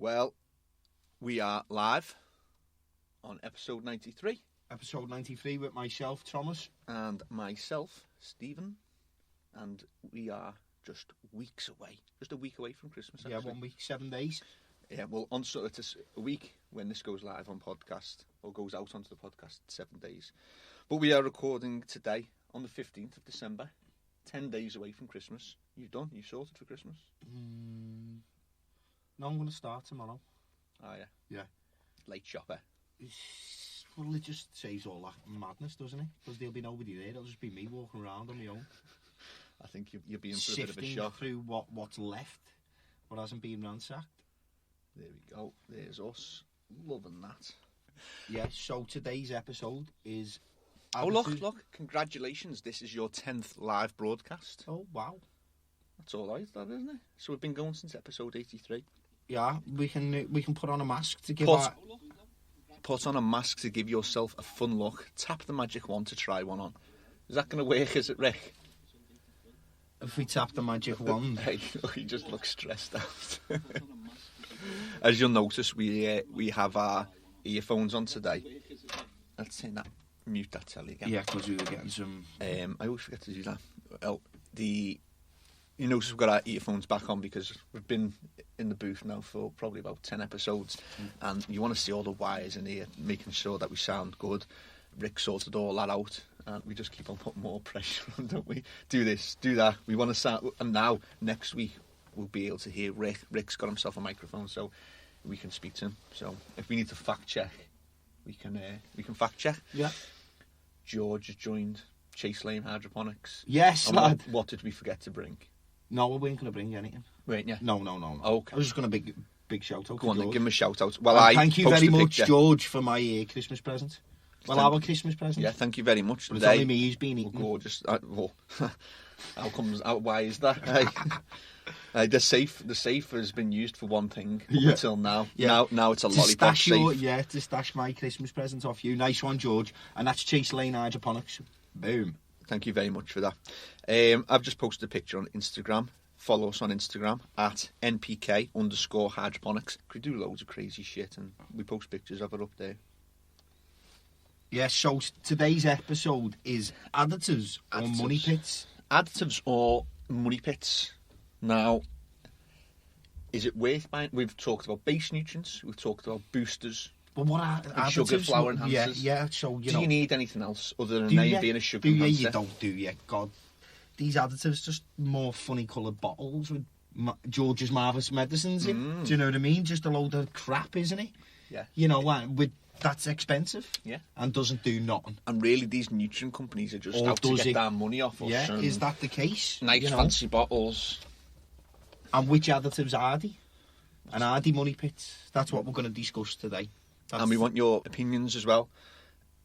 Well, we are live on episode 93. Episode 93 with myself, Thomas. And myself, Stephen. And we are just weeks away. Just a week away from Christmas, actually. Yeah, 1 week, 7 days. Yeah, well, so it's a week when this goes live on podcast, or goes out onto the podcast, 7 days. But we are recording today on the 15th of December, 10 days away from Christmas. You've done? You sorted for Christmas? No, I'm going to start tomorrow. Oh, yeah? Yeah. Late shopper. Well, it just saves all that madness, doesn't it? Because there'll be nobody there. It'll just be me walking around on my own. I think you're being for a bit of a shock. Sifting through what's left, what hasn't been ransacked. There we go. There's us. Loving that. Yeah, so today's episode is... Oh, look. Congratulations. This is your 10th live broadcast. Oh, wow. That's all right, that, isn't it? So we've been going since episode 83. Yeah, we can put on a mask to give Put on a mask to give yourself a fun look. Tap the magic wand to try one on. Is that going to work, is it, Rick? If we tap the magic wand. Hey, he just looks stressed out. As you'll notice, we have our earphones on today. Let's say that. Mute that telly again. Yeah, because we were getting some... I always forget to do that. Well, you notice we've got our earphones back on because we've been in the booth now for probably about 10 episodes, and you want to see all the wires in here, making sure that we sound good. Rick sorted all that out, and we just keep on putting more pressure on, don't we? Do this, do that. We want to sound, and now next week we'll be able to hear Rick. Rick's got himself a microphone, so we can speak to him. So if we need to fact check, we can fact check. Yeah. George has joined Chase Lane Hydroponics. Yes, lad. What did we forget to bring? No, we weren't going to bring anything. Weren't you? No. Okay. I was just going to big shout out. Go on, George. then, give him a shout out. Well, thank you very much, George, for my Christmas present. Well, our Christmas present. Yeah, thank you very much. But it's only me who's been eating. Gorgeous. Why is that? The safe has been used for one thing until now. Yeah. Now it's a lollipop safe. To stash my Christmas present off you. Nice one, George. And that's Chase Lane Hydroponics. Boom. Thank you very much for that. I've just posted a picture on Instagram. Follow us on Instagram at NPK_hydroponics. We do loads of crazy shit and we post pictures of it up there. Yeah, so today's episode is additives or money pits. Additives or money pits. Now, is it worth buying? We've talked about base nutrients. We've talked about boosters. But what are additives? Sugar, flour enhancers. Yeah. So do you need anything else other than name being a sugar enhancer? You don't, do you? God, these additives just more funny coloured bottles with George's Marvellous Medicines in. Do you know what I mean? Just a load of crap, isn't it? Yeah. You know what? That's expensive. Yeah. And doesn't do nothing. And really, these nutrient companies are just out to get their money off us. Yeah. Is that the case? Nice fancy bottles. And which additives are they? And are they money pits? That's what we're going to discuss today. And we want your opinions as well.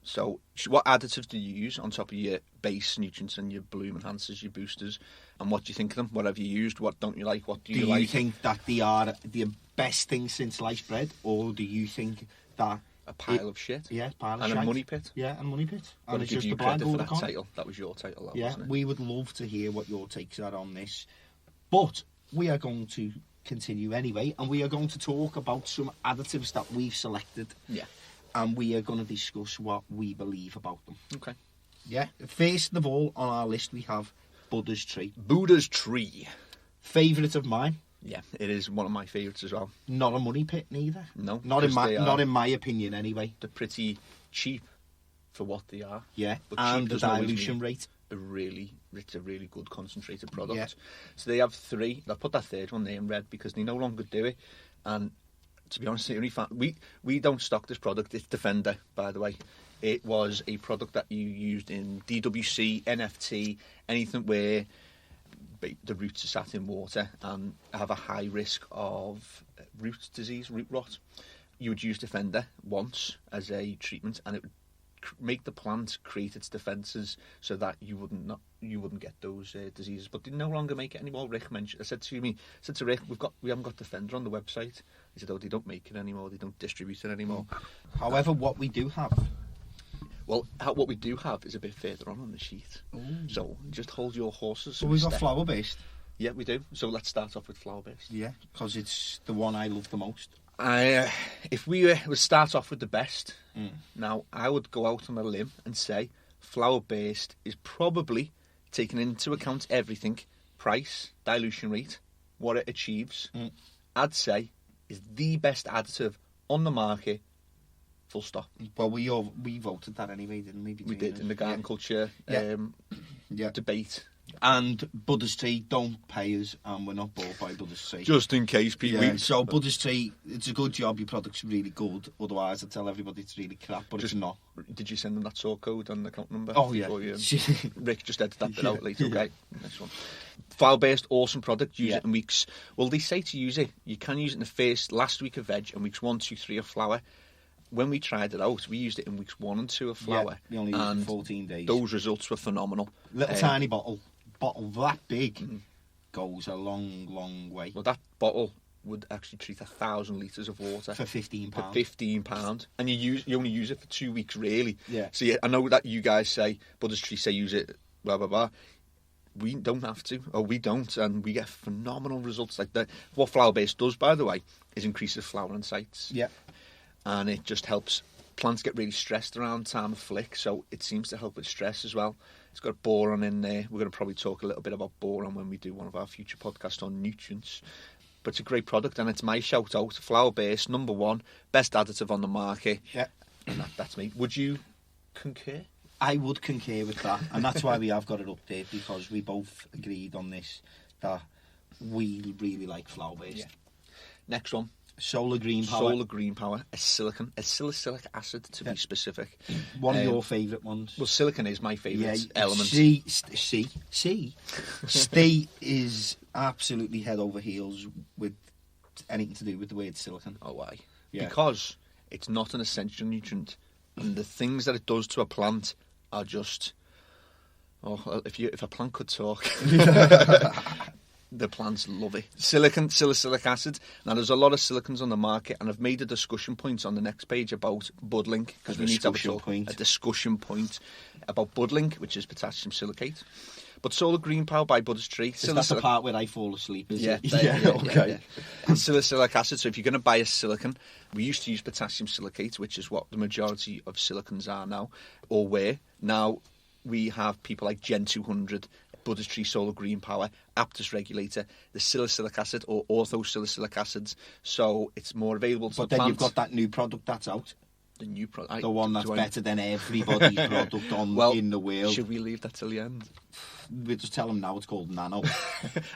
So, what additives do you use on top of your base nutrients and your bloom enhancers, your boosters? And what do you think of them? What have you used? What don't you like? What do you like? Do you think that they are the best thing since sliced bread? Or do you think that... A pile of shit? Yeah, pile of shit. And a money pit? Yeah, and a money pit. And it's just you credit for that title. That was your title, wasn't it? We would love to hear what your takes are on this. But we are going to continue anyway, and we are going to talk about some additives that we've selected. Yeah. And we are going to discuss what we believe about them. Okay. Yeah. First of all, on our list, we have Buddha's Tree. Buddha's Tree. Favourite of mine. Yeah, it is one of my favourites as well. Not a money pit, neither. No. Not in my opinion, anyway. They're pretty cheap for what they are. Yeah, but and the dilution rate. It's a really good concentrated product. Yeah. So they have three. I'll put that third one there in red because they no longer do it. And to be honest, we don't stock this product. It's Defender, by the way. It was a product that you used in DWC, NFT, anything where the roots are sat in water and have a high risk of root disease, root rot. You would use Defender once as a treatment, and it would make the plant create its defences so that you wouldn't get those diseases. But they no longer make it anymore. Rick mentioned. I said to Rick, we haven't got Defender on the website. He said, they don't make it anymore. They don't distribute it anymore. However, what we do have. Well, what we do have is a bit further on the sheet. Ooh. So just hold your horses. Well, we've got flower based. Yeah, we do. So let's start off with flower based. Yeah, because it's the one I love the most. If we would start off with the best, now I would go out on a limb and say flour-based is probably taking into account everything: price, dilution rate, what it achieves. I'd say is the best additive on the market. Full stop. Well, we voted that anyway, didn't we? We did in the garden culture debate. And Buddha's Tree don't pay us, and we're not bought by Buddha's Tree. Just in case, people. So Buddha's Tree, it's a good job. Your product's really good. Otherwise, I tell everybody it's really crap, but it's not. Did you send them that sort code and the account number? Oh yeah. Rick just edited that bit out later. Okay, next one. Flour-based, awesome product. Use it in weeks. Well, they say to use it. You can use it in the last week of veg and weeks 1, 2, 3 of flour. When we tried it out, we used it in weeks 1 and 2 of flour. We only used it 14 days. Those results were phenomenal. Little tiny bottle that big goes a long way. Well, that bottle would actually treat 1,000 litres of water for £15. For £15, and you only use it for 2 weeks, really. Yeah. So I know that you guys say Buddha's Tree say use it, blah blah blah. We don't have to, or we don't, and we get phenomenal results like that. What flour-based does, by the way, is increases flowering sites. Yeah. And it just helps plants get really stressed around time of flick, so it seems to help with stress as well. It's got boron in there. We're going to probably talk a little bit about boron when we do one of our future podcasts on nutrients. But it's a great product, and it's my shout out. Flour-based, number 1, best additive on the market. Yeah. And that's me. Would you concur? I would concur with that, and that's why we have got it up there, because we both agreed on this, that we really like flour-based. Yeah. Next one. Solar Green Power. Solar Green Power, a salicylic acid to be specific. One of your favourite ones. Well, silicon is my favourite element. Stay is absolutely head over heels with anything to do with the word silicon. Oh, why? Yeah. Because it's not an essential nutrient, and the things that it does to a plant are just... Oh, if a plant could talk... The plants love it. Salicylic acid. Now, there's a lot of silicons on the market, and I've made a discussion point on the next page about BudLink, because we need to have a discussion point about BudLink, which is potassium silicate. But Solar Green Power by Buddha's Tree. That's the part where I fall asleep, is it? Okay. And salicylic acid. So if you're going to buy a silicon, we used to use potassium silicate, which is what the majority of silicons are now, or were. Now, we have people like Gen 200, Buddha's Tree Solar Green Power, Aptus Regulator, the salicylic acid or orthosalicylic acids, so it's more available to the plant. But then you've got that new product that's out. The new product? The one that's better than everybody's product in the world. Should we leave that till the end? We'll just tell them now it's called Nano.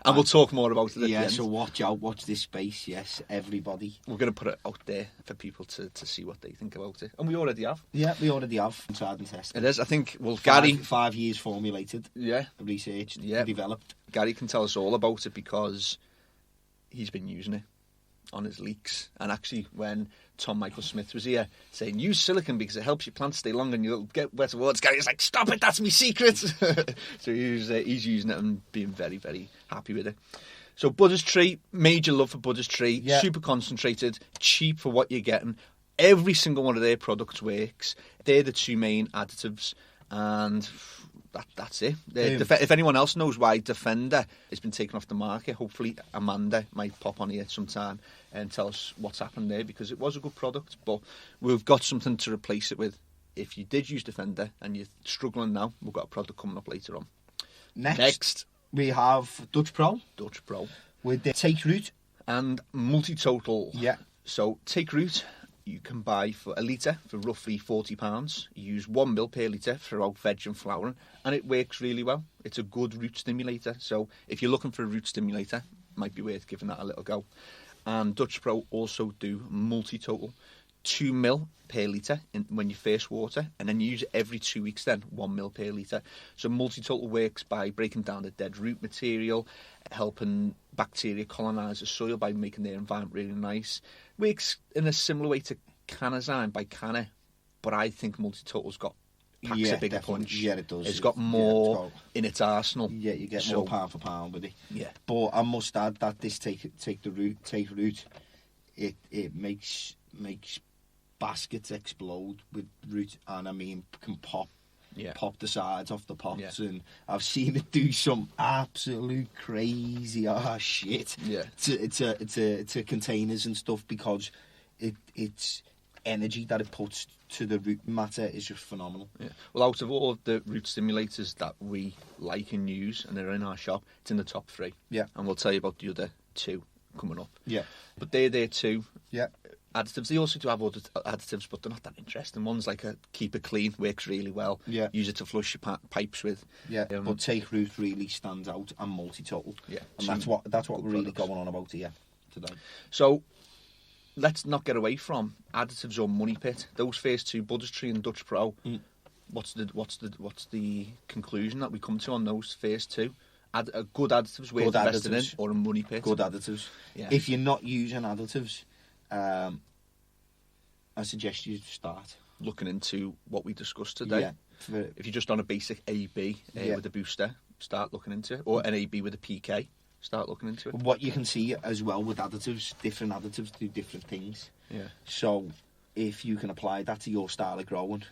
And we'll talk more about it at the end. So watch out, watch this space, yes, everybody. We're going to put it out there for people to see what they think about it. And we already have. Yeah, we already have. Tried and tested. It is, I think, Gary... 5 years formulated. Yeah. Researched, developed. Gary can tell us all about it because he's been using it on his leeks. And actually, when Tom Michael Smith was here saying, use silicon because it helps your plants stay long and you'll get better words, Gary's like, stop it, that's my secret. So he's using it and being very, very happy with it. So Buddha's Tree, major love for Buddha's Tree, super concentrated, cheap for what you're getting. Every single one of their products works. They're the 2 main additives, and that's it. If anyone else knows why Defender has been taken off the market, hopefully Amanda might pop on here sometime and tell us what's happened there, because it was a good product, but we've got something to replace it with. If you did use Defender and you're struggling now, we've got a product coming up later on. Next we have Dutch Pro with the Take Root and Multi-Total. Yeah. So Take Root you can buy for a litre for roughly £40. You use 1 ml per litre throughout veg and flowering, and it works really well. It's a good root stimulator, so if you're looking for a root stimulator, it might be worth giving that a little go. And Dutch Pro also do Multi-Total, 2 ml per litre when you first water, and then you use it every 2 weeks then, 1 ml per litre. So Multi-Total works by breaking down the dead root material, helping bacteria colonise the soil by making their environment really nice. Works in a similar way to CANNA by CANNA, but I think Multi-Total's got packs a bigger punch. Yeah, it does. It's got more in its arsenal. Yeah, you get more pound for pound with it. Yeah. But I must add that this take root, it makes baskets explode with root, and I mean can pop the sides off the pots, and I've seen it do some absolute crazy shit to containers and stuff, because its energy that it puts to the root matter is just phenomenal. Yeah. Well, out of all of the root stimulators that we like and use, and they're in our shop, it's in the top 3. Yeah. And we'll tell you about the other 2 coming up. Yeah. But they're there too. Yeah. Additives. They also do have other additives, but they're not that interesting. One's like a keep it clean, works really well. Yeah. Use it to flush your pipes with. Yeah. But Take Root really stands out and multi-total. Yeah. And that's what we're really going on about here today. So let's not get away from Additives or Money Pit. Those first 2, Budgetary and Dutch Pro. What's the conclusion that we come to on those first 2? A good additives worth investing in, or a Money Pit? Good additives. Yeah. If you're not using additives, I suggest you start looking into what we discussed today. Yeah. If you're just on a basic AB with a booster, start looking into it, or an AB with a PK, start looking into it. What you can see as well with additives, different additives do different things. Yeah. So if you can apply that to your style of growing,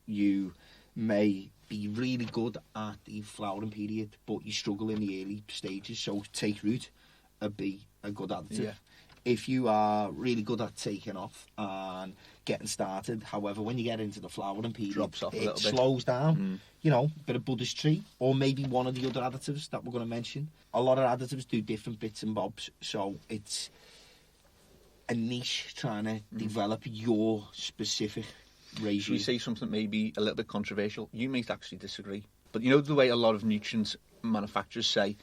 you may be really good at the flowering period, but you struggle in the early stages. So Take Root would be a good additive. Yeah. If you are really good at taking off and getting started, however, when you get into the flowering period, drops off a little bit. Slows down. You know, a bit of Budgetary, or maybe one of the other additives that we're going to mention. A lot of additives do different bits and bobs, so it's a niche trying to develop your specific regime. Should we say something maybe a little bit controversial? You may actually disagree, but you know the way a lot of nutrients manufacturers say,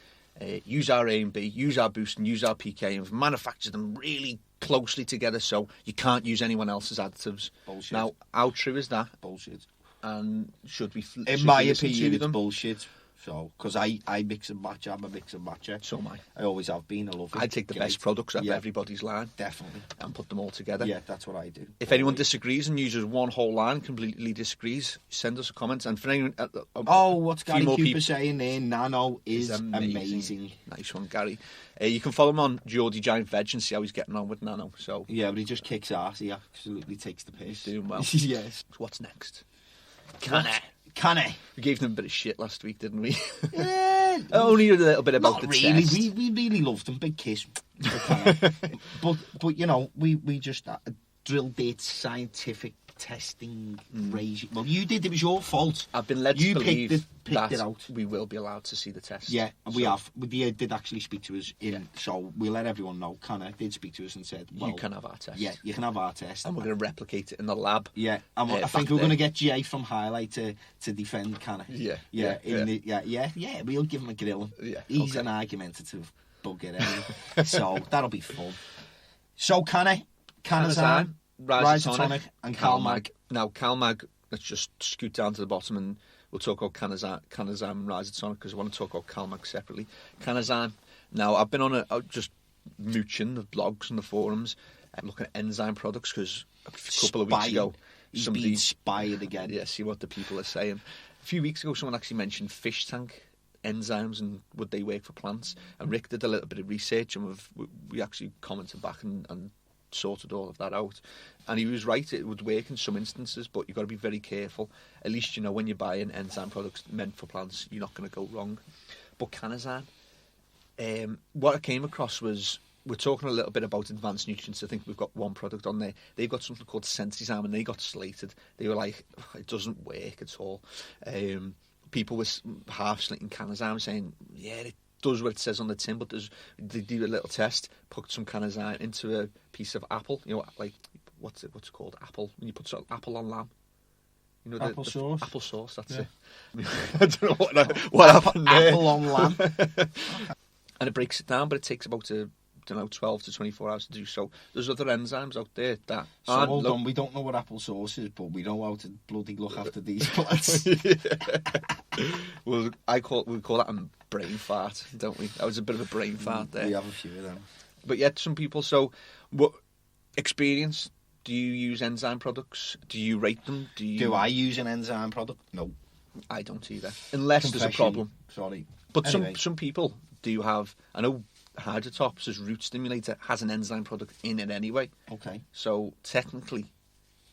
use our A and B, use our boost and use our PK, and manufacture them really closely together so you can't use anyone else's additives. Bullshit. Now, how true is that? Bullshit. And should we in my opinion, it's bullshit. So, because I mix and match, I'm a mix and matcher. So am I. I always have been. I love it. I take the best products out of everybody's line. Definitely. And put them all together. Yeah, that's what I do. If anyone disagrees and uses one whole line, completely disagrees, send us a comment. And for anyone... what's Gary Cooper saying there? Nano is amazing. Nice one, Gary. You can follow him on Geordie Giant Veg and see how he's getting on with Nano. So yeah, but he just kicks ass. He absolutely takes the piss. He's doing well. Yes. So what's next? CANNA. We gave them a bit of shit last week, didn't we? Yeah. Only a little bit about Not the really. test. We really loved them. Big kiss. but you know, we just drilled it scientific testing regime. Well, you did. It was your fault. I've been led to believe picked it out. We will be allowed to see the test. Yeah, and we have. We did actually speak to us so we'll let everyone know. CANNA did speak to us and said, well, you can have our test. Yeah, you can have our test. And we're going to replicate it in the lab. Yeah, and I think we're going to get Jay from Highlight to defend CANNA. Yeah. We'll give him a grilling. Yeah, he's an argumentative bugger, so that'll be fun. So CANNA's on. Rhizotonic and CalMag. Now, CalMag, let's just scoot down to the bottom and we'll talk about Canazyme and Rhizotonic because I want to talk about CalMag separately. Canazyme. Now, I've been on just mooching the blogs and the forums and looking at enzyme products because a couple of weeks ago... Somebody inspired again. Yeah, see what the people are saying. A few weeks ago, someone actually mentioned fish tank enzymes and would they work for plants? And Rick did a little bit of research and we actually commented back and sorted all of that out, and he was right, it would work in some instances, but you've got to be very careful. At least, you know, when you're buying enzyme products meant for plants, you're not going to go wrong. But Canazyme, what I came across was, we're talking a little bit about advanced nutrients. I think we've got one product on there. They've got something called Sensizyme, and they got slated. They were like, it doesn't work at all. People were half slating Canazyme, saying, yeah, it does what it says on the tin, but they do a little test, put some Canazyme into a piece of apple, you know, like what's it called, apple, when you put some apple on lamb, you know, apple sauce. Apple sauce, that's it. I don't know what happened there. Apple on lamb. And it breaks it down, but it takes about 12 to 24 hours to do so. There's other enzymes out there that hold on, we don't know what apple sauce is, but we know how to bloody look after these plants. Well, we call that a brain fart, don't we? That was a bit of a brain fart there. We have a few of them. But yet, some people, so what experience? Do you use enzyme products? Do you rate them? Do I use an enzyme product? No. I don't either. Unless there's a problem. Sorry. But anyway. some people do have, I know Hydroponics as root stimulator has an enzyme product in it anyway. Okay. So technically,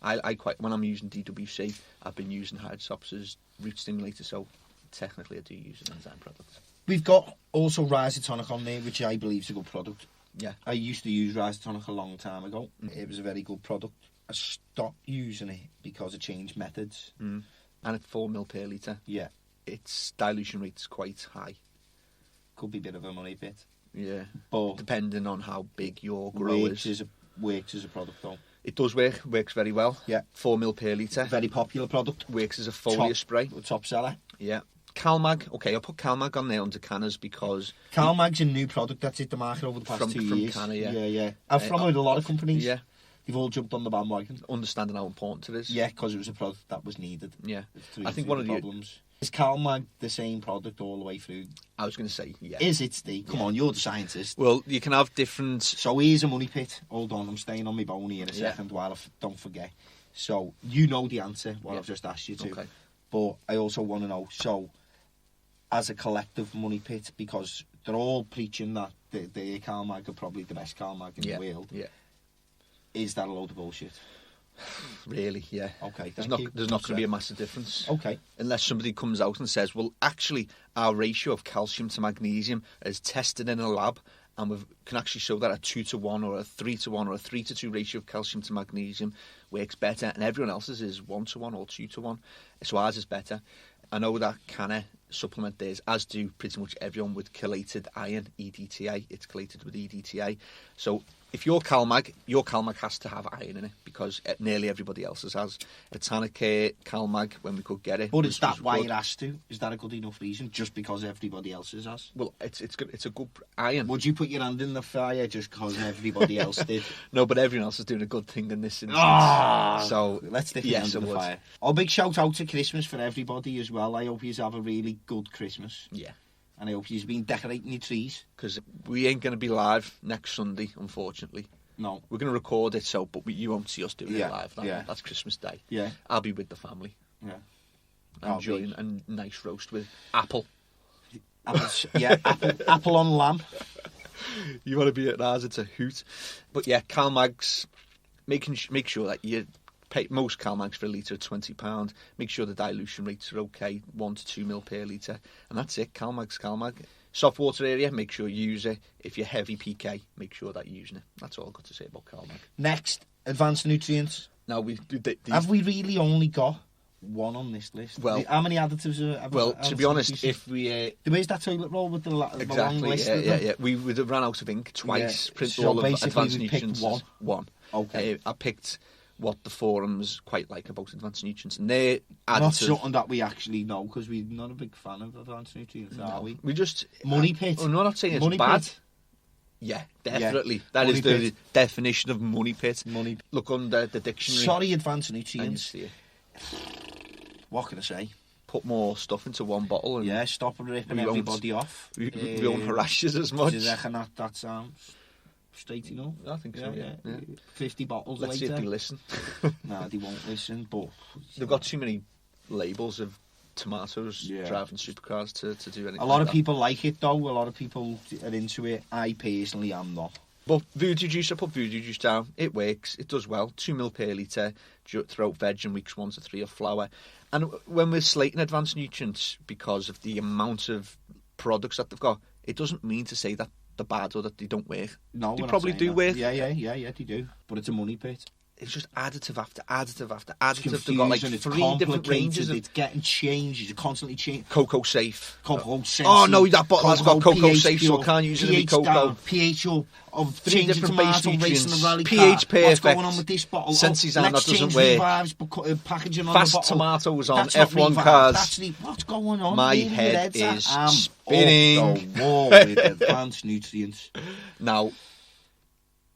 I quite, when I'm using DWC, I've been using Hydroponics as root stimulator, so technically I do use an enzyme product. We've got also Rhizotonic on there, which I believe is a good product. Yeah. I used to use Rhizotonic a long time ago. It was a very good product. I stopped using it because I changed methods. And at 4 ml per litre, Yeah. its dilution rate's quite high. Could be a bit of a money pit. Yeah. But depending on how big your grow works as a product though. It does works very well. Yeah. 4 ml per litre. Very popular product. Works as a foliar spray. Top seller. Yeah. CalMag, okay, I'll put CalMag on there under CANNA's because... CalMag's a new product that's hit the market over the past 2 years. From CANNA, yeah. Yeah. And from a lot of companies. Yeah. They've all jumped on the bandwagon. Understanding how important it is. Yeah, because it was a product that was needed. Yeah. I think one of the problems... Is CalMag the same product all the way through? I was going to say, yeah. Is it, Steve? Come on, you're the scientist. Well, you can have different... So here's a money pit. Hold on, I'm staying on my bone here a second while I don't forget. So, you know the answer, what I've just asked you to. Okay. But I also want to know, so, as a collective money pit, because they're all preaching that the CalMag are probably the best CalMag in the world. Yeah. Is that a load of bullshit? Really, yeah. Okay, there's not going to be a massive difference. Okay. Unless somebody comes out and says, well, actually, our ratio of calcium to magnesium is tested in a lab, and we can actually show that a 2-to-1 or a 3-to-1 or a 3-to-2 ratio of calcium to magnesium works better, and everyone else's is 1-to-1 or 2-to-1. So ours is better. I know that CANNA supplement theirs, as do pretty much everyone with chelated iron, EDTA. It's chelated with EDTA. So if your CalMag has to have iron in it because nearly everybody else's has. Botanicare CalMag, when we could get it. But is that why it has to? Is that a good enough reason? Just because everybody else's has? Well, it's good. It's a good iron. Would you put your hand in the fire just because everybody else did? No, but everyone else is doing a good thing in this instance. So let's stick your hand in the fire. A big shout out to Christmas for everybody as well. I hope you have a really good Christmas. Yeah. And I hope you've been decorating your trees. Because we ain't going to be live next Sunday, unfortunately. No. We're going to record it, you won't see us doing it live. That's Christmas Day. Yeah. I'll be with the family. Yeah. Enjoying a nice roast with apple. Apple on lamb. You want to be at ours, it's a hoot. But yeah, CalMags, make sure that you pay most CalMags for a litre of £20. Make sure the dilution rates are okay, 1 to 2 ml per litre. And that's it, CalMag. Soft water area, make sure you use it. If you're heavy PK, make sure that you're using it. That's all I've got to say about CalMag. Next, advanced nutrients. Now, have we really only got one on this list? Well, how many additives are... to be honest, if we... Where's that toilet roll with the long list? Yeah. We would have run out of ink twice. Print all of advanced nutrients. One. Okay. I picked what the forums quite like about advanced nutrients, and they're additives. Not something that we actually know, because we're not a big fan of advanced nutrients, are we? We just... Money pit. I'm not saying it's money bad. Pit. Yeah, definitely. Yeah. That money is the pit. definition of money pit. Money. Look under the dictionary. Sorry, advanced nutrients. And you see it. What can I say? Put more stuff into one bottle. And stop ripping everybody off. We won't harass you as much. Do you reckon that sounds straight enough? I think so, yeah. 50 bottles Let's later. see if they listen. No, they won't listen, but... They've got too many labels of tomatoes driving supercars to do anything. A lot of people like it, though. A lot of people are into it. I personally am not. But Voodoo Juice, I put Voodoo Juice down. It works. It does well. 2 ml per litre. Throughout veg in weeks 1 to 3 of flour. And when we're slating advanced nutrients because of the amount of products that they've got, it doesn't mean to say that they're bad or that they don't work. No, they probably do work. Yeah, they do. But it's a money pit. It's just additive after additive after additive. They've got like 3 different ranges. It's getting changed. It's constantly changing. Cocoa safe. Cocoa safe. Oh no, that bottle has got cocoa safe, so I can't use it in cocoa. Down, pH of 3 different tomato racing rally pH perfect. What's going on with this bottle? Sensizan, that doesn't work. Packaging on Fast the bottle. tomatoes on That's F1 cars. What's going on? My head is spinning. Off the wall with advanced nutrients. Now,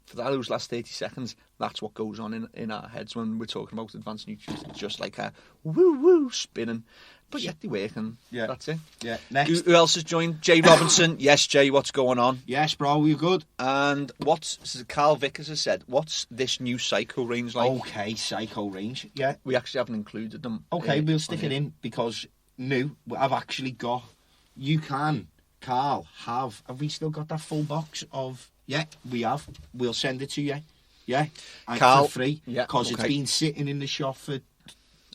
for those last 30 seconds, that's what goes on in our heads when we're talking about advanced nutrients. It's just like a woo-woo spinning. But yet they work, and that's it. Yeah. Next. Who else has joined? Jay Robinson. Yes, Jay, what's going on? Yes, bro, we're good. And Carl Vickers has said, what's this new Psycho range like? Okay, Psycho range. Yeah. We actually haven't included them. Okay, we'll stick it in because I've actually got... You can, Carl, have we still got that full box of... Yeah, we have. We'll send it to you. Yeah, Carl, for free. Because it's been sitting in the shop for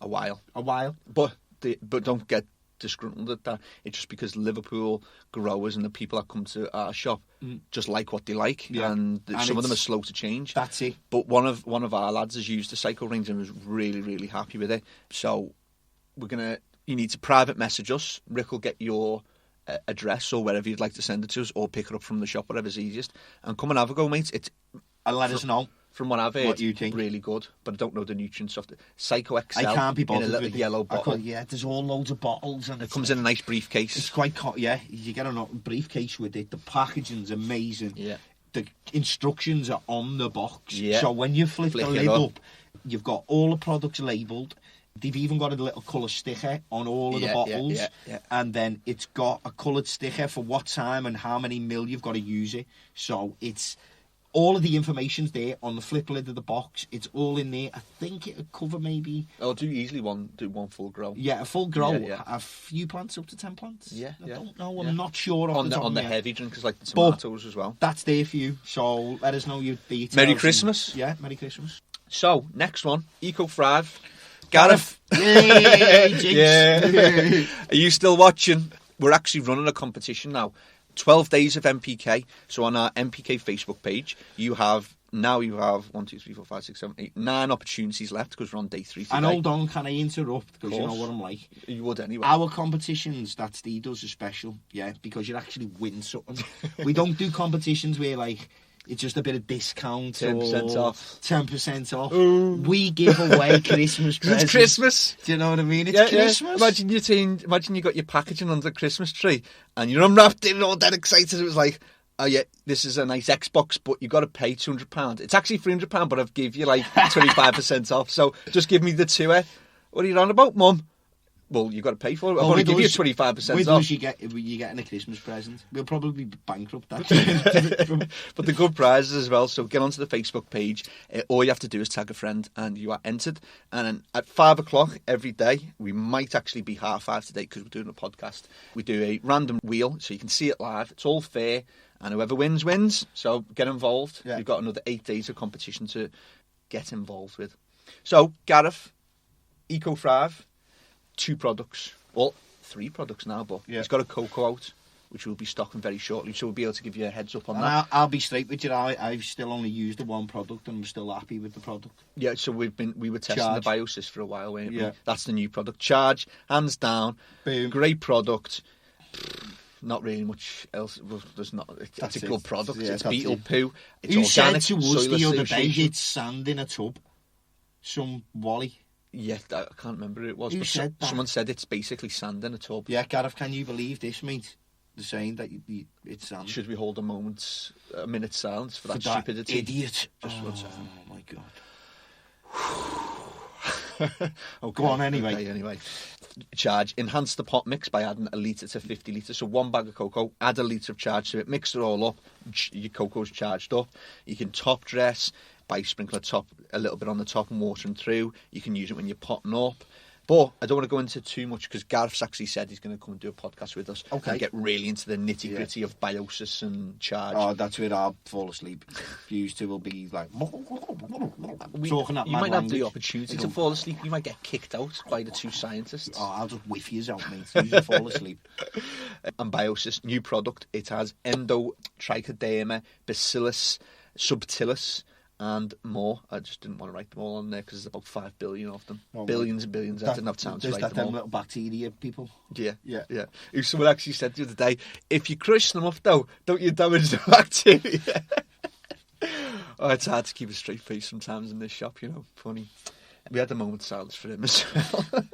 a while. A while. But don't get disgruntled at that. It's just because Liverpool growers and the people that come to our shop just like what they like, and some of them are slow to change. That's it. But one of our lads has used the Psycho range and was really, really happy with it. So you need to private message us. Rick will get your address or wherever you'd like to send it to us, or pick it up from the shop, whatever's easiest, and come and have a go, mate. And let us know. From what I've heard, what you think. Really good, but I don't know the nutrient stuff. Psycho XL, I can't be bothered in a little with yellow bottle. There's all loads of bottles, and it comes in a nice briefcase. It's quite you get a briefcase with it. The packaging's amazing. Yeah, the instructions are on the box. Yeah. So when you flip the lid up, you've got all the products labelled. They've even got a little colour sticker on all of the bottles, and then it's got a coloured sticker for what time and how many mil you've got to use it. So it's all of the information's there on the flip lid of the box. It's all in there. I think it'll cover maybe. I'll do easily one full grow. Yeah, a full grow. A few plants, up to 10 plants. Yeah, I don't know. I'm not sure on the heavy drinkers like the tomatoes as well. That's there for you. So let us know your details. Merry Christmas. Merry Christmas. So next one, Eco Thrive. Gareth. Yay, jinx. Yeah. Are you still watching? We're actually running a competition now. 12 days of NPK. So on our NPK Facebook page, you have 1, 2, 3, 4, 5, 6, 7, 8, 9 opportunities left because we're on day 3 today. And hold on, can I interrupt? Because you know what I'm like. You would anyway. Our competitions that Steve does are special, because you actually win something. We don't do competitions where it's just a bit of discount 10% off. 10% off. Ooh. We give away Christmas presents. It's Christmas. Do you know what I mean? It's Christmas. Yeah. Imagine you got your packaging under the Christmas tree and you're unwrapped it and all that excited. It was like, oh yeah, this is a nice Xbox, but you got to pay £200. It's actually £300, but I've give you 25% off. So just give me the tour. What are you on about, Mum? Well, you've got to pay for it. I'll only give you 25% with off. Us, you're getting a Christmas present. We'll probably be bankrupt, But the good prizes as well. So get onto the Facebook page. All you have to do is tag a friend and you are entered. And then at 5 o'clock every day, we might actually be 5:30 today because we're doing a podcast. We do a random wheel so you can see it live. It's all fair. And whoever wins, wins. So get involved. Yeah. You've got another 8 days of competition to get involved with. So, Gareth, Eco Thrive. 2 products, well 3 products now, but he's got a cocoa out which we'll be stocking very shortly, so we'll be able to give you a heads up on that. I'll be straight with you. I've still only used the one product and I'm still happy with the product. Yeah, so we were testing the Biosis for a while, weren't we? That's the new product. Charge, hands down. Boom. Great product. Not really much else. Well, there's not. It's a good product. It's beetle poo. It's organic. You said to us the other day it's sand in a tub. Some Wally. Yeah, I can't remember who it was. Who said that? Someone said it's basically sand in a tub. Yeah, Gareth, can you believe this, mate? They're saying that it's sand. Should we hold a minute's silence for that stupidity? Idiot. Just 1 second. Oh, my God. Go on, anyway. Okay, anyway. Charge. Enhance the pot mix by adding 1 litre to 50 litres. So 1 bag of cocoa, add 1 litre of charge to it, mix it all up. Your cocoa's charged up. You can top dress by sprinkling a little bit on the top and watering through. You can use it when you're potting up. But I don't want to go into too much because Gareth's actually said he's going to come and do a podcast with us and get really into the nitty-gritty of Biosis and charge. Oh, that's where I'll fall asleep. Fuse 2 will be like... talking that you might have the opportunity to fall asleep. You might get kicked out by the 2 scientists. Oh, I'll just whiff you out, mate. You just fall asleep. And Biosis, new product. It has Endotrichoderma, Bacillus subtilis, and more. I just didn't want to write them all on there because there's about 5 billion of them. Oh, billions and billions. I didn't have time to write them all. There's that little bacteria, people. Yeah. Someone actually said the other day, if you crush them up, though, don't you damage the bacteria? Oh, it's hard to keep a straight face sometimes in this shop, funny. We had a moment's silence for him as well.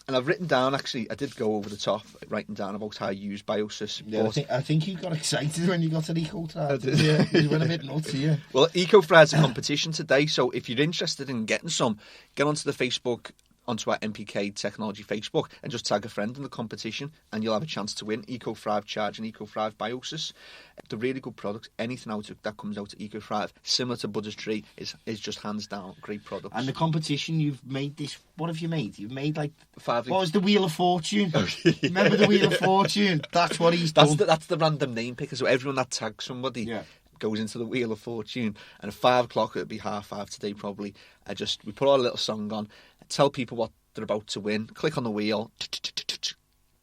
And I've written down, actually, I did go over the top, writing down about how I use Biosis. Yeah, I think you got excited when you got to Eco Thrive. Yeah, you went a bit nuts here. Well, Eco Thrive's a competition today, so if you're interested in getting some, get onto the Facebook, onto our NPK Technology Facebook, and just tag a friend in the competition, and you'll have a chance to win Eco Thrive Charge and Eco Thrive Biosis. The really good products. Anything that comes out of Eco Thrive, similar to Buddha's Tree, is just hands down great products. And the competition, you've made this. What have you made? You've made like 5. What was the Wheel of Fortune? Remember the Wheel of Fortune? That's what he's done. That's the random name picker. So everyone that tags somebody. Yeah. Goes into the Wheel of Fortune, and at 5 o'clock, it'll be 5:30 today probably. We put our little song on, tell people what they're about to win, click on the wheel,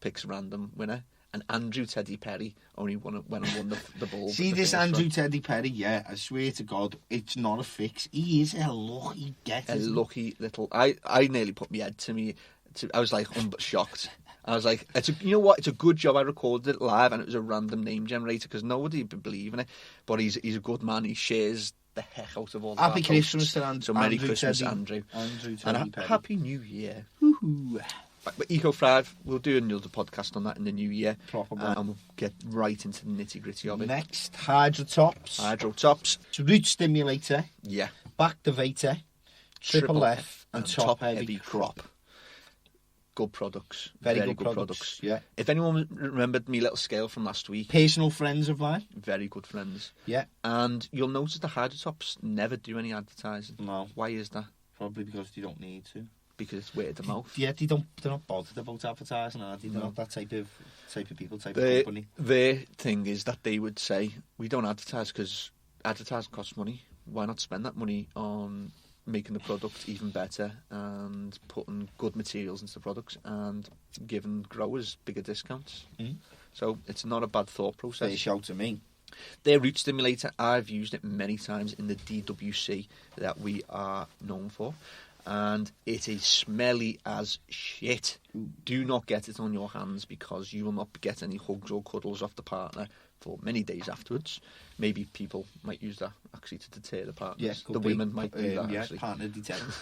picks a random winner. And Andrew Teddy Perry only won the ball. See this Andrew Teddy Perry, yeah, I swear to God, it's not a fix. He is a lucky get. A lucky little... I nearly put my head to me. I was like, shocked. I was like, you know what? It's a good job I recorded it live and it was a random name generator because nobody would be believing it. But he's a good man. He shares the heck out of all the Happy Christmas to Andrew. So Merry Christmas, Andrew. Andrew Teddy and Perry. Happy New Year. Woohoo. But Eco Thrive, we'll do another podcast on that in the new year. Probably. And we'll get right into the nitty-gritty of it. Next, Hydrotops. Hydrotops. Root Stimulator. Yeah. Bactivator. Triple F. And Top Heavy Crop. Good products. Very good products. Yeah. If anyone remembered me little scale from last week. Personal friends of mine. Very good friends. Yeah. And you'll notice the Hydrotops never do any advertising. No. Why is that? Probably because they don't need to. Because it's word of mouth. Yeah, they're not bothered about advertising, are they? They're not that type of people, type of company. Their thing is that they would say, we don't advertise because advertising costs money. Why not spend that money on making the product even better and putting good materials into the products and giving growers bigger discounts? So it's not a bad thought process. They shout to me. Their root stimulator, I've used it many times in the DWC that we are known for. And it is smelly as shit. Do not get it on your hands because you will not get any hugs or cuddles off the partner for many days afterwards. Maybe people might use that actually to deter the partners. Yes, the women might do that. Yeah, partner deterrent.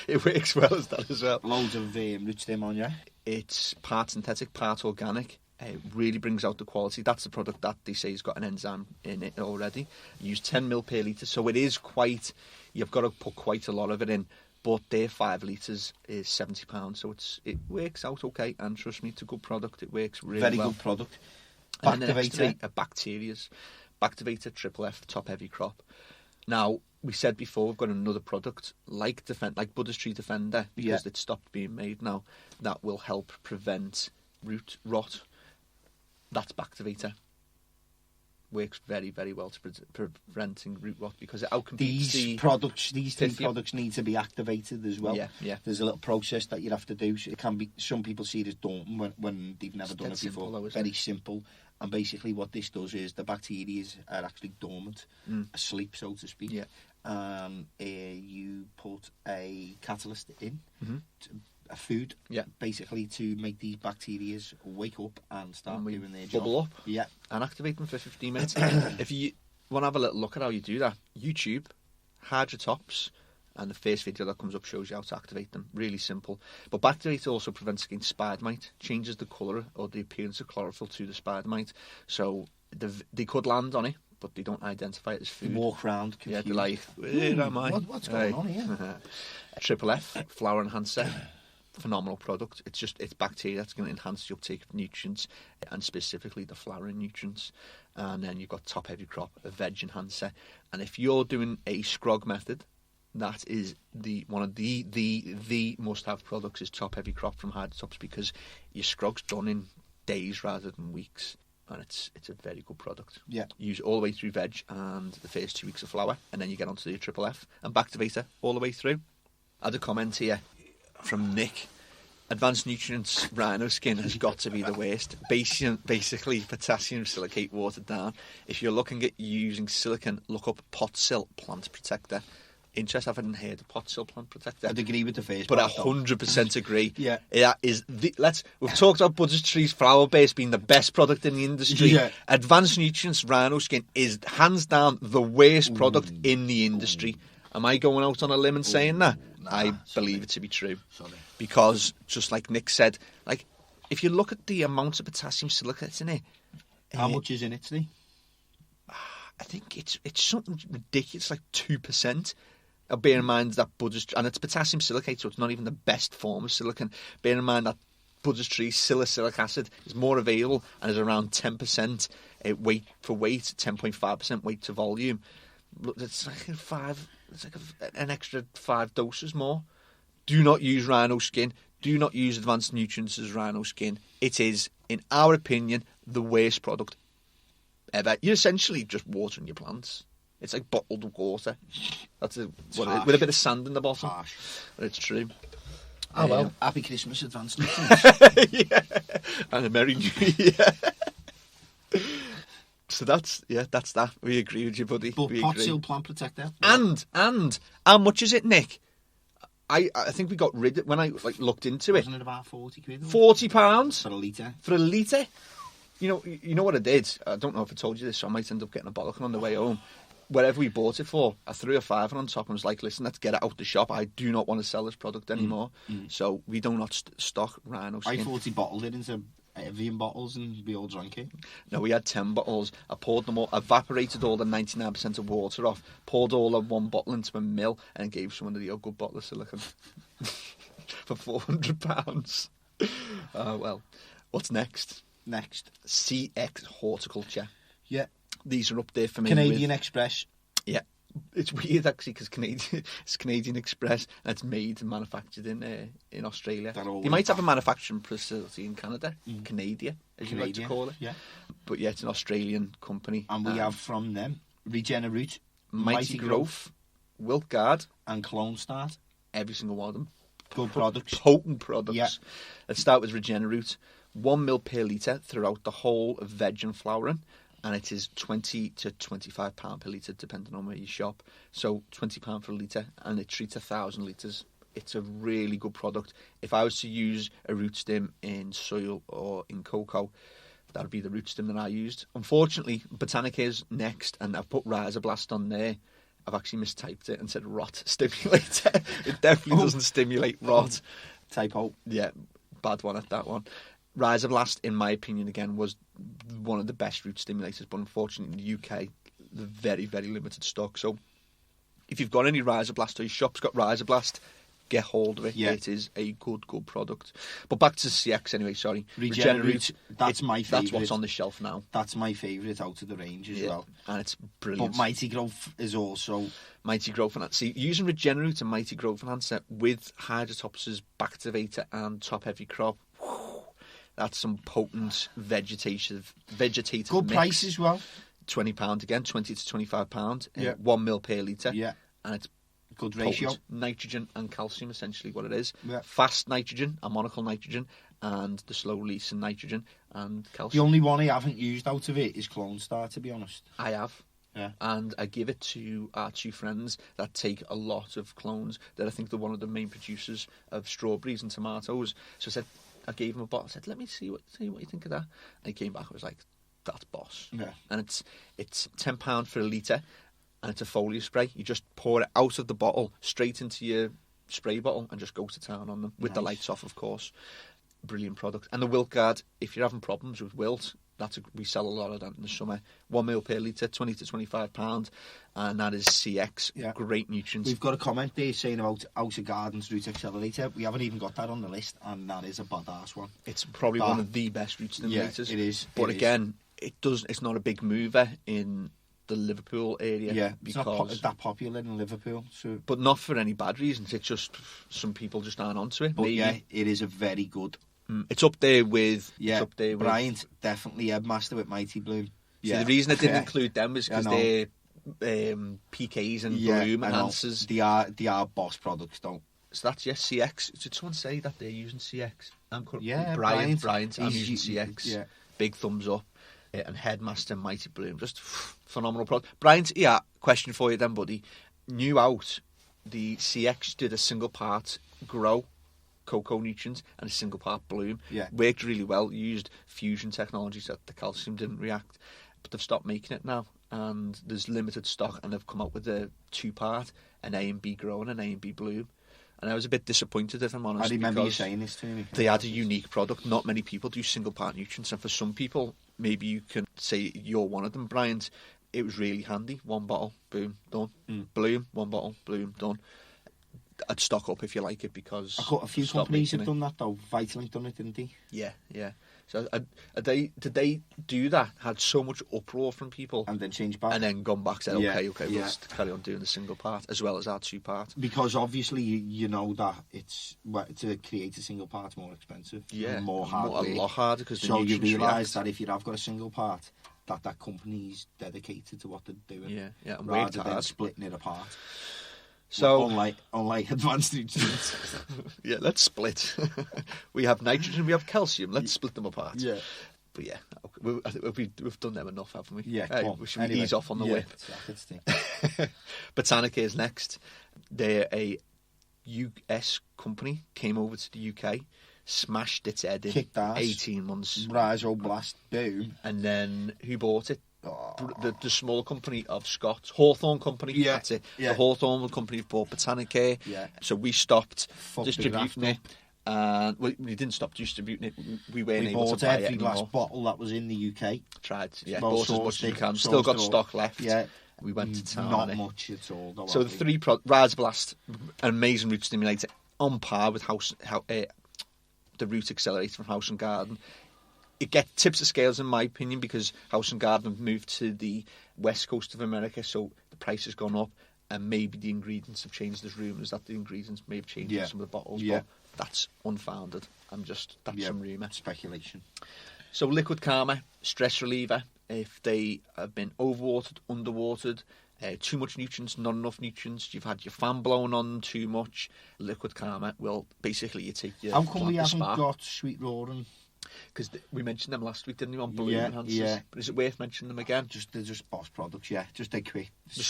It works well as that as well. Loads of root stim on, yeah. It's part synthetic, part organic. It really brings out the quality. That's the product that they say has got an enzyme in it already. Use 10 ml per litre, so it is quite. You've got to put quite a lot of it in. But their 5 litres is £70, so it works out okay. And trust me, it's a good product. It works really well. Very good product. Bactivator. Bacterias. Bactivator, Triple F, Top Heavy Crop. Now, we said before, we've got another product like Buddha's Tree Defender, because it's stopped being made now, that will help prevent root rot. That's Bactivator. Works very, very well to preventing root rot because it outcompetes these three products need to be activated as well. Yeah. There's a little process that you have to do. So it can be, some people see it as daunting when they've never done it before. Very simple. And basically what this does is the bacteria are actually dormant, asleep, so to speak. Yeah. You put a catalyst in, a food, basically to make these bacteria wake up and start doing their job. Bubble up, yeah, and activate them for 15 minutes. If you want to have a little look at how you do that, YouTube, Hydrotops, and the first video that comes up shows you how to activate them. Really simple. But Bactivator also prevents against spider mite, changes the colour or the appearance of chlorophyll to the spider mite. So they could land on it, but they don't identify it as food. They walk around confused. Yeah, they're like, where am I? What's going on here? Triple F, flower enhancer. Phenomenal product. It's bacteria that's going to enhance the uptake of nutrients and specifically the flowering nutrients. And then you've got Top Heavy Crop, a veg enhancer. And if you're doing a scrog method, that is one of the must-have products is Top Heavy Crop from Hydrotops, because your scrog's done in days rather than weeks. And it's a very good product. Yeah. Use it all the way through veg and the first 2 weeks of flower, and then you get onto the Triple F and Bactivator all the way through. I had a comment here from Nick. Advanced Nutrients Rhino Skin has got to be the worst. Basically, potassium silicate watered down. If you're looking at using silicon, look up Potsil Plant Protector. Interest, I haven't heard of Potsil Plant Protector. I'd agree with the first but part, 100% agree. Yeah. That is we've talked about Buddha's Tree's flower base being the best product in the industry. Yeah. Advanced Nutrients Rhino Skin is hands down the worst product in the industry. Am I going out on a limb and saying that? Nah, I believe it to be true. Sorry. Because, just like Nick said, like if you look at the amount of potassium silicates in it... How much is in it, Steve? I think it's something ridiculous, like 2%. Bear in mind that Buddha's... And it's potassium silicate, so it's not even the best form of silicon. Bear in mind that Buddha's Tree salicylic acid is more available and is around 10% weight for weight, 10.5% weight to volume. It's like an extra 5 doses more. Do not use Rhino Skin. Do not use Advanced Nutrients as Rhino Skin. It is, in our opinion, the worst product ever. You're essentially just watering your plants. It's like bottled water. That's with a bit of sand in the bottom. Harsh. But it's true. Oh well, happy Christmas advance. Yeah, and a Merry New Year. So that's that. We agree with you, buddy. But we pot agree. still plant protector. And how much is it, Nick? I think we got rid of when I looked into it. Wasn't it about £40? £40 For a litre. For a litre. You know what I did? I don't know if I told you this, so I might end up getting a bottle on the way home. Wherever we bought it for, I threw a £5 on top and was like, listen, let's get it out the shop. I do not want to sell this product anymore. So we do not stock rhino skin. I thought he bottled it into Evian bottles and we all drank it. No, we had 10 bottles. I poured them all, evaporated all the 99% of water off, poured all of one bottle into a mill and gave someone a good bottle of silicone for £400. Well, what's next? Next. CX Horticulture. Yeah. These are up there for me. Canadian Express. Yeah. It's weird actually because it's Canadian Express and it's made and manufactured in Australia. They might have a manufacturing facility in Canada, Canada, as you like to call it. Yeah. But yeah, it's an Australian company. And we have from them Regeneroot, Mighty Growth, Wiltgard, and Clone Start. Every single one of them. Good products. Potent products. Yeah. Let's start with Regeneroot. 1 ml per litre throughout the whole of veg and flowering. And it is £20 to £25 per litre, depending on where you shop. So £20 for a litre, and it treats 1,000 litres. It's a really good product. If I was to use a root stem in soil or in cocoa, that would be the root stem that I used. Unfortunately, Botanica is next, and I've put Rhizoblast on there. I've actually mistyped it and said rot stimulator. It definitely doesn't stimulate rot. Typo. Yeah, bad one at that one. Rhizoblast, in my opinion, again, was one of the best root stimulators, but unfortunately in the UK, the very, very limited stock. So if you've got any Rhizoblast or your shop's got Rhizoblast, get hold of it. Yeah. It is a good product. But back to CX anyway, sorry. Regeneroot, that's my favourite. That's what's on the shelf now. That's my favourite out of the range as well. And it's brilliant. But Mighty Growth is also... Mighty Growth Enhancer. See, using Regeneroot and Mighty Growth Enhancer with Hydroponics, Bactivator and Top Heavy Crop, that's some potent vegetative good mix. Price as well. £20 again, £20 to £25. Yeah. 1 ml per litre. Yeah. And it's good ratio. Nitrogen and calcium, essentially what it is. Yeah. Fast nitrogen, ammonical nitrogen, and the slow release in nitrogen and calcium. The only one I haven't used out of it is Clone Star, to be honest. I have. Yeah. And I give it to our two friends that take a lot of clones, that I think they're one of the main producers of strawberries and tomatoes. So I gave him a bottle. I said, "Let me see what you think of that." And he came back. I was like, "That's boss." Yeah. And it's £10 for a litre, and it's a foliar spray. You just pour it out of the bottle straight into your spray bottle and just go to town on them with the lights off, of course. Brilliant product. And the Wiltgard, if you're having problems with wilt, we sell a lot of that in the summer. 1 ml per litre, £20 to £25, and that is CX. Yeah. Great nutrients. We've got a comment there saying about House of Gardens Root Accelerator. We haven't even got that on the list, and that is a badass one. It's probably one of the best root stimulators. Yeah, it is. But again, it's not a big mover in the Liverpool area. Yeah, because it's not that popular in Liverpool. So. But not for any bad reasons. It's just some people just aren't onto it. But maybe. Yeah, it is a very good. It's up there with... Yeah, it's up there with Bryant, definitely headmaster with Mighty Bloom. Yeah. So the reason I didn't include them is because they're PKs and Bloom enhancers. They are boss products, though. So that's, CX. Did someone say that they're using CX? Bryant, I'm using CX. Yeah. Big thumbs up. And Headmaster Mighty Bloom. Just phenomenal product. Bryant, question for you then, buddy. New out, the CX did a single part grow cocoa nutrients and a single part bloom. Yeah. Worked really well. Used fusion technology so that the calcium didn't react. But they've stopped making it now. And there's limited stock, and they've come up with a 2-part, an A and B grow and an A and B bloom. And I was a bit disappointed, if I'm honest. I remember you saying this to me. They had a unique product. Not many people do single part nutrients, and for some people, maybe you can say you're one of them, Bryant. It was really handy. 1 bottle, boom, done. Bloom, 1 bottle, bloom, done. I'd stock up if you like it, because I've got a few companies have done that though. Vitalink done it, didn't they? Yeah. So did they do that? Had so much uproar from people, and then changed back, and then gone back, said okay, we'll just carry on doing the single part as well as our 2-part. Because obviously you know that it's to create a single part more expensive, more hard, a lot harder. Because so you realise that if you have got a single part, that company's dedicated to what they're doing, and rather than splitting it apart. So unlike advanced nutrients. Yeah, let's split. We have nitrogen, we have calcium. Let's split them apart. Yeah. But yeah, I think we've done them enough, haven't we? Yeah, should we ease off on the whip? Botanica is next. They're a US company, came over to the UK, smashed its head in Kicked ass. 18 months. Razo blast, boom. And then who bought it? The small company of Scott's, Hawthorne Company. Yeah, That's it. yeah. The Hawthorne Company bought Botanica. Yeah. So we stopped Fucked distributing it. And we didn't stop distributing it. We weren't able to bought buy it every anymore. last bottle that was in the UK. Tried, yeah. Well, Bought as much as we can. Still got stock left. Yeah. We went to town. Not much at all. Though, So the three Rise Blast, an amazing root stimulator, on par with the root accelerator from House and Garden. It tips the scales in my opinion because House and Garden have moved to the west coast of America, so the price has gone up, and maybe the ingredients have changed. There's rumours that the ingredients may have changed in some of the bottles, but that's unfounded. That's some rumour. Speculation. So Liquid Karma, stress reliever. If they have been overwatered, underwatered, too much nutrients, not enough nutrients, you've had your fan blown on too much, Liquid Karma will basically you take your. How come we haven't got Sweet Roaring? Because we mentioned them last week, didn't we, on balloon enhancers? Yeah. But is it worth mentioning them again? They're just boss products, yeah. Just a quick. The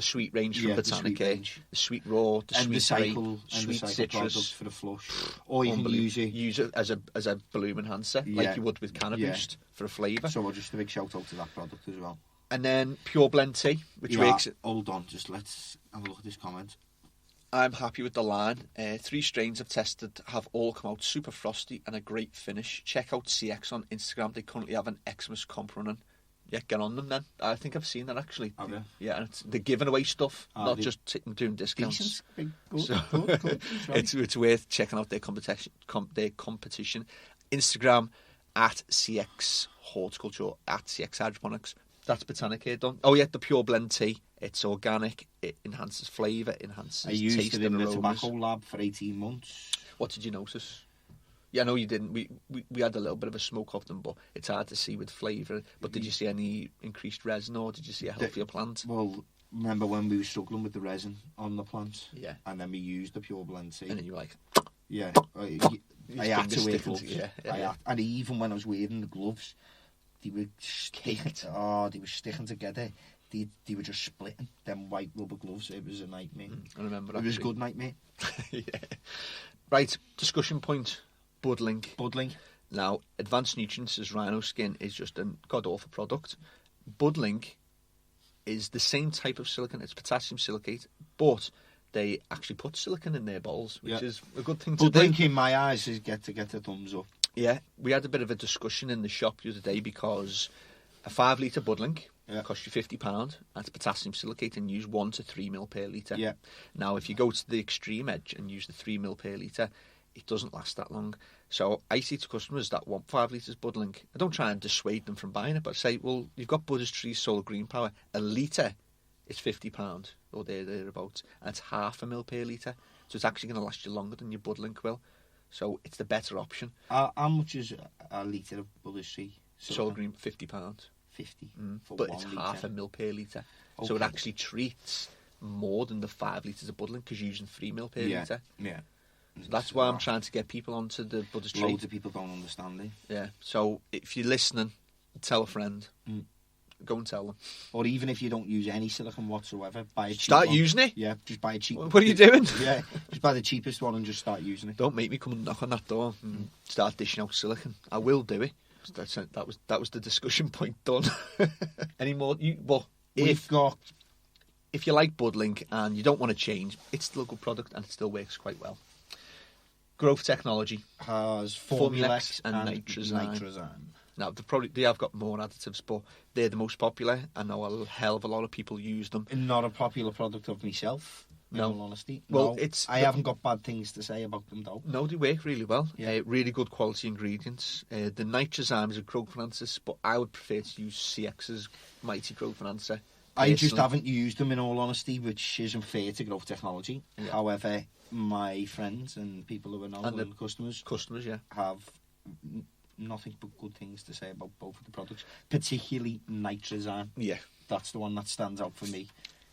sweet range from Botanica, the sweet raw, the and sweet cycle, grape, sweet citrus for the flush. Or you can use it as a balloon enhancer, like you would with CANNA Boost for a flavour. So just a big shout out to that product as well. And then Pure Blend Tea, which makes it. Hold on, just let's have a look at this comment. I'm happy with the line. 3 strains I've tested have all come out super frosty and a great finish. Check out CX on Instagram. They currently have an Xmas comp running. Yeah, get on them then. I think I've seen that actually. Have you? Yeah, and they're giving away stuff, not just doing discounts. Good. It's worth checking out their competition. Instagram at CX Horticulture, at CX Hydroponics. That's Botanica done. Oh yeah, the Pure Blend Tea. It's organic. It enhances flavour. Enhances taste. I used it in the aromas. tobacco lab for 18 months. What did you notice? Yeah, no, you didn't. We had a little bit of a smoke of them, but it's hard to see with flavour. But did you see any increased resin, or did you see a healthier plant? Well, remember when we were struggling with the resin on the plants? Yeah. And then we used the Pure Blend Tea. And then you were like, yeah, I had to wear gloves. Yeah. And even when I was wearing the gloves, they were sticking. They were sticking together. They were just splitting. Them white rubber gloves. It was a nightmare. I remember. It was a good nightmare. Yeah. Right. Discussion point. Budlink. Now, Advanced Nutrients as Rhino Skin is just a god-awful product. Budlink is the same type of silicon. It's potassium silicate, but they actually put silicon in their bowls, which is a good thing to do. Budlink, in my eyes, is get a thumbs up. Yeah, we had a bit of a discussion in the shop the other day because a 5 litre Budlink costs you £50. That's potassium silicate, and use 1 to 3 ml per litre. Yeah. Now, if you go to the extreme edge and use the 3 ml per litre, it doesn't last that long. So I say to customers that want 5 litres Budlink, I don't try and dissuade them from buying it, but I say, well, you've got Buddha's Tree Solar Green Power. A litre is £50 or thereabouts, and it's half a mil per litre. So it's actually going to last you longer than your Budlink will. So it's the better option. How much is a litre of Buddha's Tree Solar Green? £50. 50. But it's half a mil per litre. Okay. So it actually treats more than the 5 litres of Budlink because you're using 3 ml per litre. Yeah. So that's why I'm trying to get people onto the Buddha's Tree. Loads of people don't understand it. Yeah. So if you're listening, tell a friend. Go and tell them. Or even if you don't use any silicone whatsoever, buy a cheap Start one. using it? Yeah, just buy a cheap one. What are you doing? Yeah, just buy the cheapest one and just start using it. Don't make me come and knock on that door and start dishing out silicone. I will do it. That was the discussion point done. Any more? If you like Budlink and you don't want to change, it's still a good product and it still works quite well. Growth Technology has Formulex and Nitrozyme. Now they have got more additives, but they're the most popular. I know a hell of a lot of people use them. Not a popular product of myself. In all honesty. Well, I haven't got bad things to say about them though. No, they work really well. Really good quality ingredients. The Nitrozyme is a growth enhancer, but I would prefer to use CX's mighty growth enhancer. I just haven't used them in all honesty, which isn't fair to Growth Technology. Yeah. However, my friends and people who are now customers have nothing but good things to say about both of the products, particularly Nitrozyme. Yeah. That's the one that stands out for me.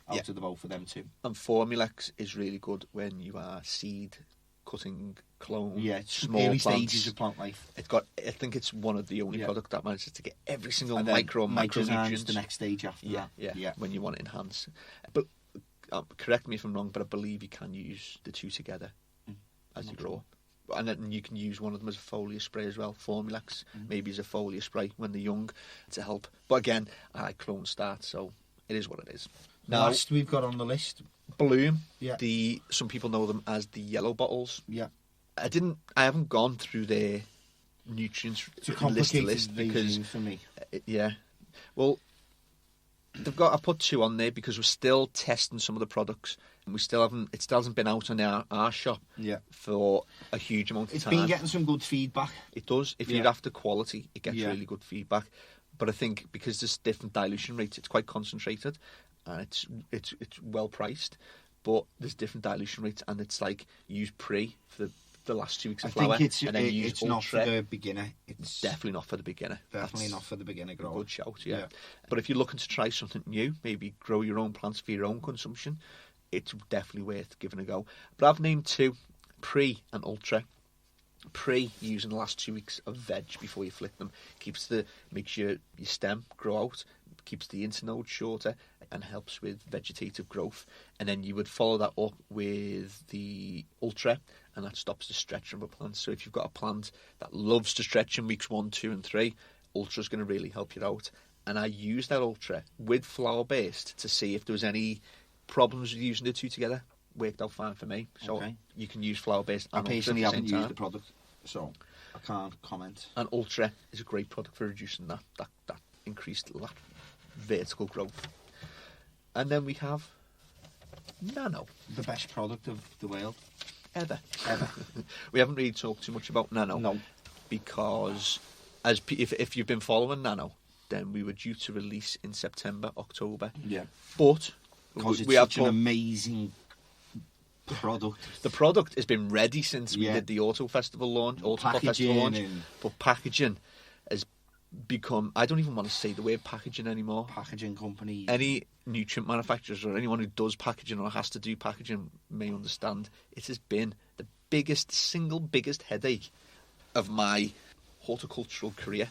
out of the both of them two. And Formulex is really good when you are seed cutting clone, small early plants. stages of plant life. I think it's one of the only product that manages to get every single micronutrient. The next stage after that. Yeah, when you want to enhance. But correct me if I'm wrong, but I believe you can use the two together as you grow up. And then you can use one of them as a foliar spray as well. Formulex, maybe as a foliar spray when they're young to help. But again, I like clone start, so it is what it is. Now, last we've got on the list, Bloom. Yeah. Some people know them as the yellow bottles. Yeah. I haven't gone through their nutrients list because for me. Well, I put two on there because we're still testing some of the products, and it still hasn't been out on our shop for a huge amount of time. It's been getting some good feedback. It does. If you're after quality, it gets really good feedback. But I think because there's different dilution rates, it's quite concentrated, and it's well priced. But there's different dilution rates, and it's like use pre for the last 2 weeks of flower, and then use it's ultra. Not for the beginner. It's definitely not for the beginner. Definitely not for the beginner grower. Good shout, yeah. But if you're looking to try something new, maybe grow your own plants for your own consumption, it's definitely worth giving a go. But I've named two, pre and ultra. Pre, using the last 2 weeks of veg before you flick them, makes your stem grow out, keeps the internode shorter, and helps with vegetative growth. And then you would follow that up with the ultra, and that stops the stretch of a plant. So if you've got a plant that loves to stretch in weeks 1, 2, and 3, ultra is going to really help you out. And I used that ultra with flower based to see if there was any problems with using the two together. Worked out fine for me. So you can use flower based. I personally haven't used the product, so I can't comment. And ultra is a great product for reducing that increased vertical growth. And then we have Nano, the best product of the world ever. We haven't really talked too much about Nano, because if you've been following Nano, then we were due to release in September, October. Yeah, but because it's such an amazing product. The product has been ready since we did the Auto Festival launch, AutoPot Festival launch. But packaging has become, I don't even want to say the word packaging anymore. Packaging company. Any nutrient manufacturers or anyone who does packaging or has to do packaging may understand it has been the single biggest headache of my horticultural career,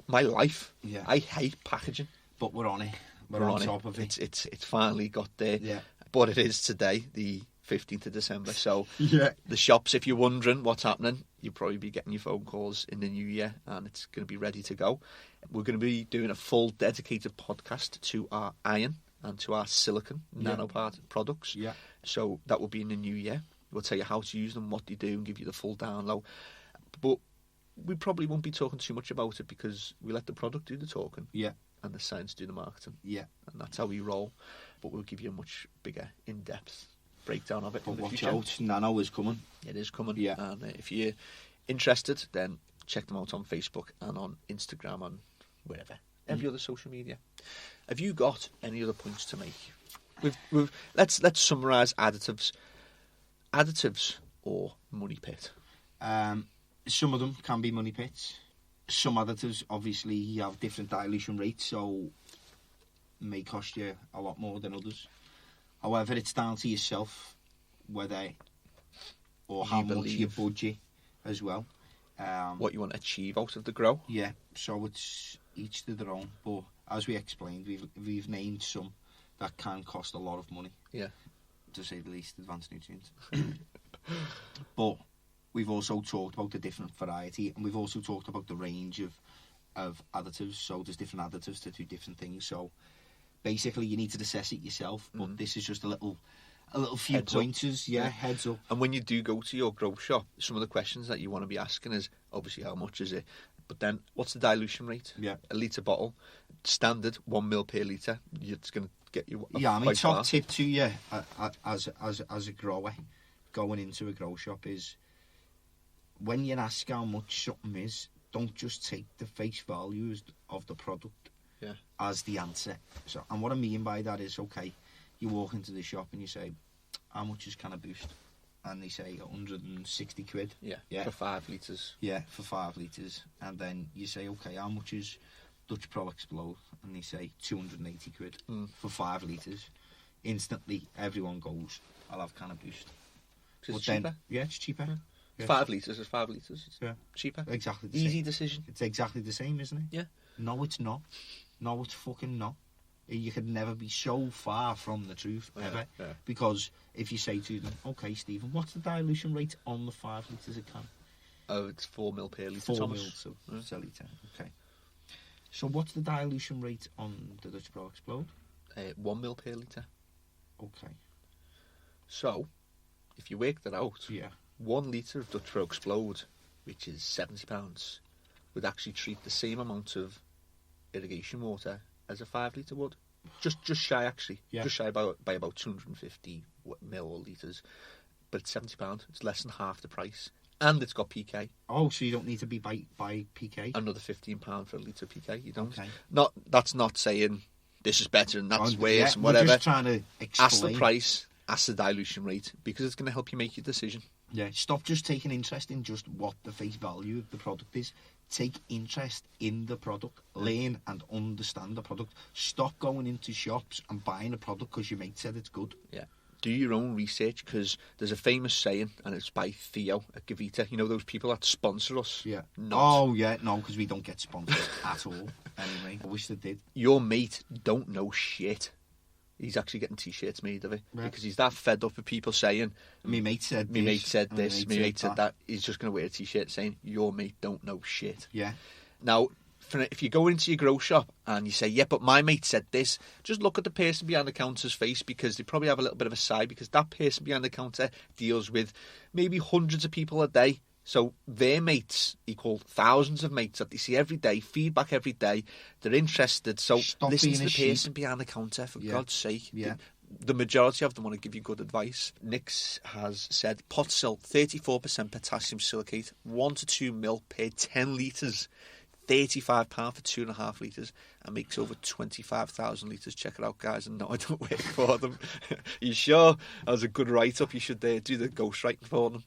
my life. Yeah. I hate packaging. But we're on it. We're on top of it. It's finally got there. Yeah. But it is today, the 15th of December. So the shops, if you're wondering what's happening, you'll probably be getting your phone calls in the new year, and it's going to be ready to go. We're going to be doing a full dedicated podcast to our iron and to our silicon nanopart products. Yeah. So that will be in the new year. We'll tell you how to use them, what they do, and give you the full download. But we probably won't be talking too much about it because we let the product do the talking. Yeah. And the science do the marketing. Yeah. And that's how we roll. But we'll give you a much bigger, in-depth breakdown of it in the watch future. Out, Nano is coming. It is coming. Yeah. And if you're interested, then check them out on Facebook and on Instagram and wherever. Every other social media. Have you got any other points to make? Let's summarise additives. Additives or money pit? Some of them can be money pits. Some additives, obviously, have different dilution rates, so may cost you a lot more than others. However, it's down to yourself whether or how much you budget as well. What you want to achieve out of the grow? Yeah, so it's each to their own. But as we explained, we've named some that can cost a lot of money. Yeah. To say the least, advanced nutrients. But we've also talked about the different variety, and we've also talked about the range of additives. So there's different additives to do different things. So basically, you need to assess it yourself. But this is just a little few heads pointers. Yeah, heads up. And when you do go to your grow shop, some of the questions that you want to be asking is obviously how much is it, but then what's the dilution rate? Yeah, a litre bottle, standard 1 ml per litre. It's going to get you. Top tip to you as a grower going into a grow shop is, when you ask how much something is, don't just take the face values of the product as the answer. So, and what I mean by that is, okay, you walk into the shop and you say, how much is CANNA Boost? And they say 160 quid. Yeah, for 5 litres. Yeah, for 5 litres. And then you say, okay, how much is Dutch Pro Explode? And they say 280 quid for 5 litres. instantly everyone goes, I'll have CANNA Boost. Because it's cheaper. Yeah, it's cheaper. Yeah. Yeah. 5 litres is 5 litres. It's Yeah. cheaper. Exactly the Easy same. decision. It's exactly the same, isn't it? Yeah. No, it's not. No, it's fucking not. You could never be so far from the truth, ever. Yeah. Because if you say to them, okay, Stephen, what's the dilution rate on the 5 litres of CANNA? Oh, it's 4 ml per litre, 4 Thomas. ml per litre. Okay. So what's the dilution rate on the Dutch Pro Explode? 1 ml per litre. Okay. So, if you work that out, Yeah. 1 litre of Dutch Pro Explode, which is £70, would actually treat the same amount of irrigation water as a 5 litre would. Just shy, actually. Yeah. Just shy by about 250 millilitres. But it's £70. It's less than half the price. And it's got PK. Oh, so you don't need to be by PK? Another £15 for a litre PK. You don't. Okay. That's not saying this is better and that's worse yeah, and whatever. We're just trying to explain. Ask the price, ask the dilution rate, because it's going to help you make your decision. Yeah, stop just taking interest in just what the face value of the product is. Take interest in the product. Learn and understand the product. Stop going into shops and buying a product because your mate said it's good. Yeah. Do your own research, because there's a famous saying, and it's by Theo at Gavita. You know those people that sponsor us? Yeah. Not. Oh, yeah. No, because we don't get sponsored at all. Anyway, I wish they did. Your mate don't know shit. He's actually getting T-shirts made of it, because he's that fed up with people saying, "Me mate said me this. mate said this, me mate said that." that. He's just going to wear a T-shirt saying, your mate don't know shit. Yeah. Now, if you go into your grow shop and you say, yeah, but my mate said this, just look at the person behind the counter's face, because they probably have a little bit of a side, because that person behind the counter deals with maybe hundreds of people a day. So their mates equal thousands of mates that they see every day, feedback every day. They're interested. So Stop listen being to a the sheep. person behind the counter, for God's sake. Yeah. The majority of them want to give you good advice. Nix has said pot silt, 34% potassium silicate, 1 to 2 ml per 10 litres. £35 for 2.5 litres, and makes over 25,000 litres. Check it out, guys. And no, I don't work for them. You sure? That was a good write-up. You should do the ghostwriting for them.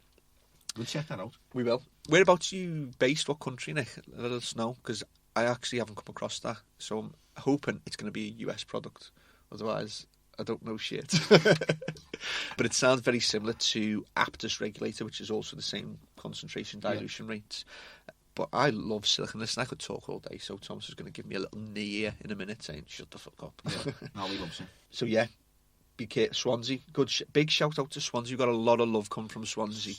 We'll check that out. We will. Whereabouts are you based? What country, Nick? Let us know, because I actually haven't come across that. So I'm hoping it's going to be a US product. Otherwise, I don't know shit. But it sounds very similar to Aptus Regulator, which is also the same concentration dilution rates. But I love silicon. Listen, I could talk all day, so Thomas is going to give me a little knee in a minute saying, shut the fuck up. Yeah. No, we love him. So yeah, be careful. Swansea. Big shout out to Swansea. We've got a lot of love coming from Swansea.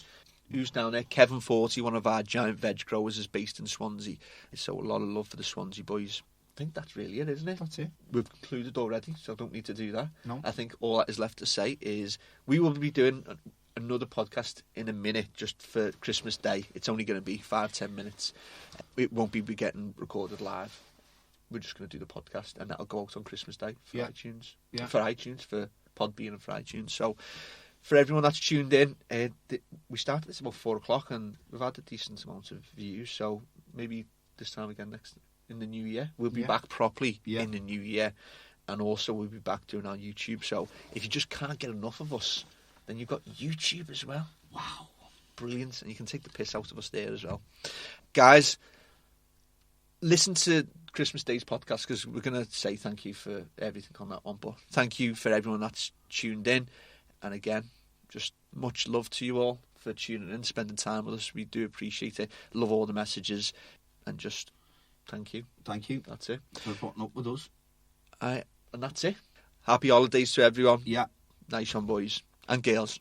Who's down there? Kevin Forty, one of our giant veg growers, is based in Swansea. So a lot of love for the Swansea boys. I think that's really it, isn't it? That's it. We've concluded already, so I don't need to do that. No. I think all that is left to say is we will be doing another podcast in a minute just for Christmas Day. It's only going to be 5-10 minutes. It won't be getting recorded live. We're just going to do the podcast, and that'll go out on Christmas Day for iTunes. Yeah. For iTunes, for Podbean and for iTunes. So for everyone that's tuned in, we started this about 4 o'clock, and we've had a decent amount of views. So maybe this time again in the new year, we'll be back properly in the new year, and also we'll be back doing our YouTube. So if you just can't get enough of us, then you've got YouTube as well. Wow. Brilliant. And you can take the piss out of us there as well. Guys, listen to Christmas Day's podcast, because we're going to say thank you for everything on that one. But thank you for everyone that's tuned in. And again, just much love to you all for tuning in, spending time with us. We do appreciate it. Love all the messages. And just thank you. Thank you. That's it. For putting up with us. And that's it. Happy holidays to everyone. Yeah. Nice one, boys and girls.